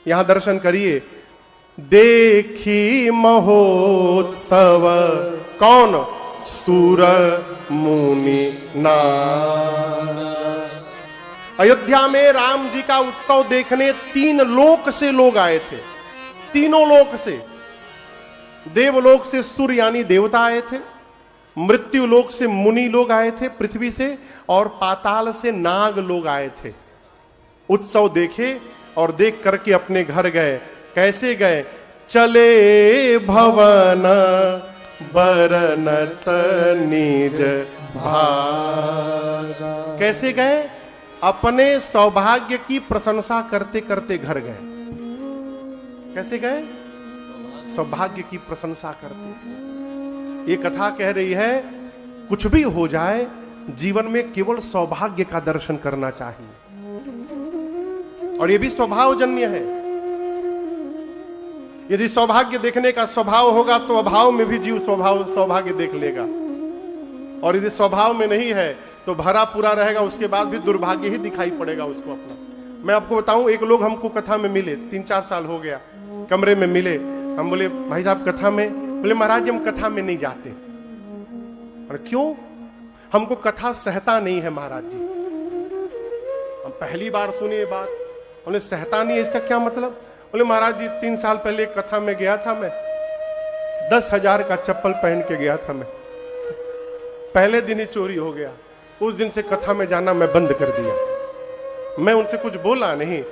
यहां दर्शन करिए। देखी महोत्सव कौन? सूर मुनि नाम। अयोध्या में राम जी का उत्सव देखने 3 लोक से लोग आए थे। तीनों लोक से, देवलोक से सूर्य यानी देवता आए थे, मृत्यु लोक से मुनि लोग आए थे पृथ्वी से, और पाताल से नाग लोग आए थे। उत्सव देखे और देख करके अपने घर गए। कैसे गए? चले भवन बरनत निज भागा। कैसे गए? अपने सौभाग्य की प्रशंसा करते करते घर गए। कैसे गए? सौभाग्य की प्रशंसा करते। ये कथा कह रही है कुछ भी हो जाए, जीवन में केवल सौभाग्य का दर्शन करना चाहिए, और ये भी स्वभावजन्य है। यदि सौभाग्य देखने का स्वभाव होगा तो अभाव में भी जीव सौभाग्य देख लेगा, और यदि स्वभाव में नहीं है तो भरा पूरा रहेगा, उसके बाद भी दुर्भाग्य ही दिखाई पड़ेगा उसको अपना। मैं आपको बताऊं, एक लोग हमको कथा में मिले, 3-4 साल हो गया, कमरे में मिले। हम बोले भाई साहब कथा में? बोले महाराज हम कथा में नहीं जाते। और क्यों? हमको कथा सहता नहीं है महाराज जी। हम पहली बार सुने ये बात। बोले सहता नहीं है, इसका क्या मतलब? बोले महाराज जी 3 साल पहले एक कथा में गया था मैं, 10,000 का चप्पल पहन के गया था मैं, पहले दिन ही चोरी हो गया। उस दिन से कथा में जाना मैं बंद कर दिया। मैं उनसे कुछ बोला नहीं,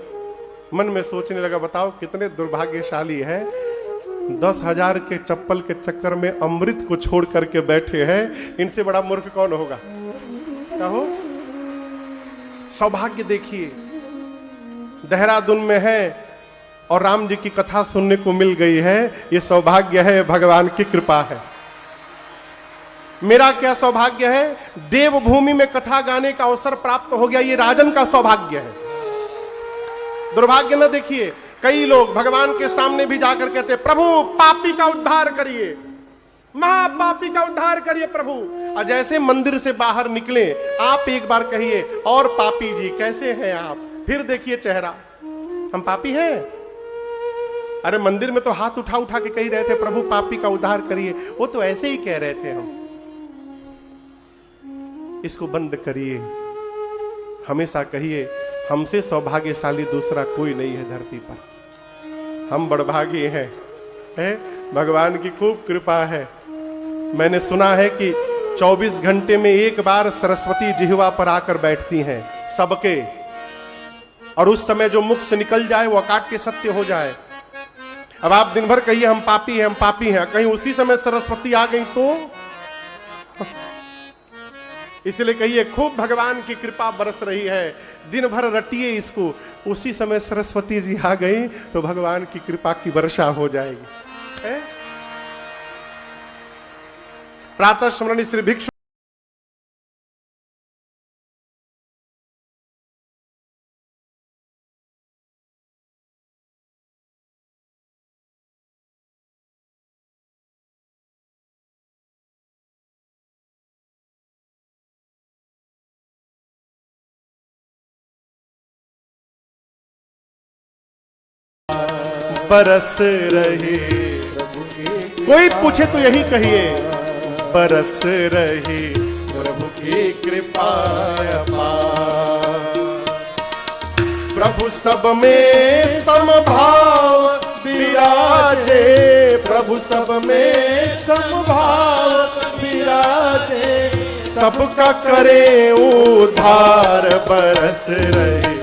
मन में सोचने लगा बताओ कितने दुर्भाग्यशाली है, 10,000 के चप्पल के चक्कर में अमृत को छोड़ करके बैठे हैं। इनसे बड़ा मूर्ख कौन होगा? क्या हो? सौभाग्य देखिए, देहरादून में है और राम जी की कथा सुनने को मिल गई है। ये सौभाग्य है, भगवान की कृपा है। मेरा क्या सौभाग्य है? देवभूमि में कथा गाने का अवसर प्राप्त हो गया, ये राजन का सौभाग्य है। दुर्भाग्य न देखिए, कई लोग भगवान के सामने भी जाकर कहते प्रभु पापी का उद्धार करिए, महापापी का उद्धार करिए प्रभु। और जैसे मंदिर से बाहर निकले, आप एक बार कहिए और पापी जी कैसे हैं आप? फिर देखिए चेहरा, हम पापी हैं? अरे मंदिर में तो हाथ उठा उठा के कह रहे थे प्रभु पापी का उद्धार करिए, वो तो ऐसे ही कह रहे थे हम। इसको बंद करिए। हमेशा कहिए हमसे सौभाग्यशाली दूसरा कोई नहीं है धरती पर, हम बड़भागी हैं, भगवान की खूब कृपा है। मैंने सुना है कि 24 घंटे में एक बार सरस्वती जिह्वा पर आकर बैठती हैं सबके, और उस समय जो मुख से निकल जाए वो अकाट्य सत्य हो जाए। अब आप दिन भर कहिए हम पापी हैं, हम पापी हैं, कहीं उसी समय सरस्वती आ गई तो? इसलिए कहिए खूब भगवान की कृपा बरस रही है, दिन भर रटिए इसको, उसी समय सरस्वती जी आ गई तो भगवान की कृपा की वर्षा हो जाएगी। प्रातः स्मरण श्री भिक्षु बरस रही, कोई पूछे तो यही कहिए बरस रही प्रभु की कृपा अपार। प्रभु सब में समभाव विराजे, प्रभु सब में समभाव विराजे, सबका करे उद्धार बरस रही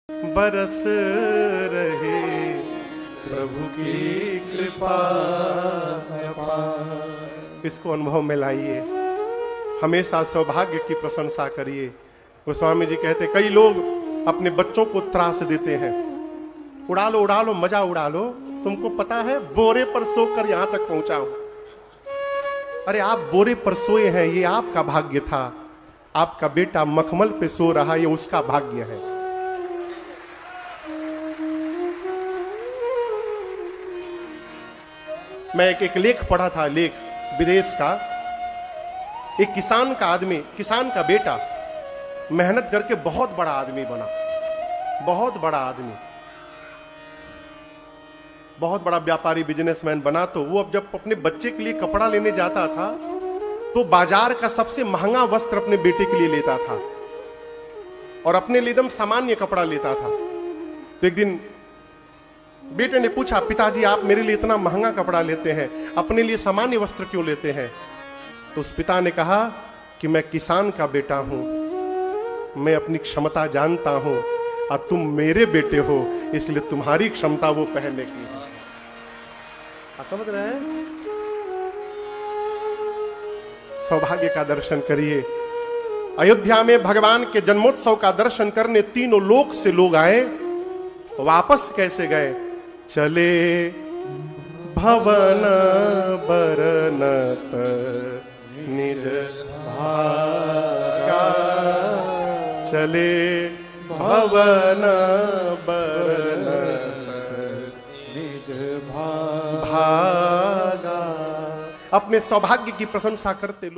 बरस रहे प्रभु की कृपा अपार। इसको अनुभव में लाइए, हमेशा सौभाग्य की प्रशंसा करिए। गोस्वामी जी कहते कई लोग अपने बच्चों को त्रास देते हैं, उड़ा लो मजा उड़ा लो, तुमको पता है बोरे पर सोकर यहां तक पहुंचा हूं। अरे आप बोरे पर सोए हैं, ये आपका भाग्य था। आपका बेटा मखमल पे सो रहा, ये उसका भाग्य है। मैं एक लेख पढ़ा था, लेख विदेश का। एक किसान का आदमी, किसान का बेटा मेहनत करके बहुत बड़ा आदमी बना, बहुत बड़ा आदमी, बहुत बड़ा व्यापारी बिजनेसमैन बना। तो वो अब जब अपने बच्चे के लिए कपड़ा लेने जाता था तो बाजार का सबसे महंगा वस्त्र अपने बेटे के लिए लेता था और अपने लिए एकदम सामान्य कपड़ा लेता था। तो एक दिन बेटे ने पूछा, पिताजी आप मेरे लिए इतना महंगा कपड़ा लेते हैं, अपने लिए सामान्य वस्त्र क्यों लेते हैं? तो उस पिता ने कहा कि मैं किसान का बेटा हूं, मैं अपनी क्षमता जानता हूं और तुम मेरे बेटे हो, इसलिए तुम्हारी क्षमता वो पहनने की है। आप समझ रहे हैं? सौभाग्य का दर्शन करिए। अयोध्या में भगवान के जन्मोत्सव का दर्शन करने तीनों लोक से लोग आए। वापस कैसे गए? चले भवन बरनत निज भागा, चले भवन बरनत निज भागा। अपने सौभाग्य की प्रशंसा करते लोग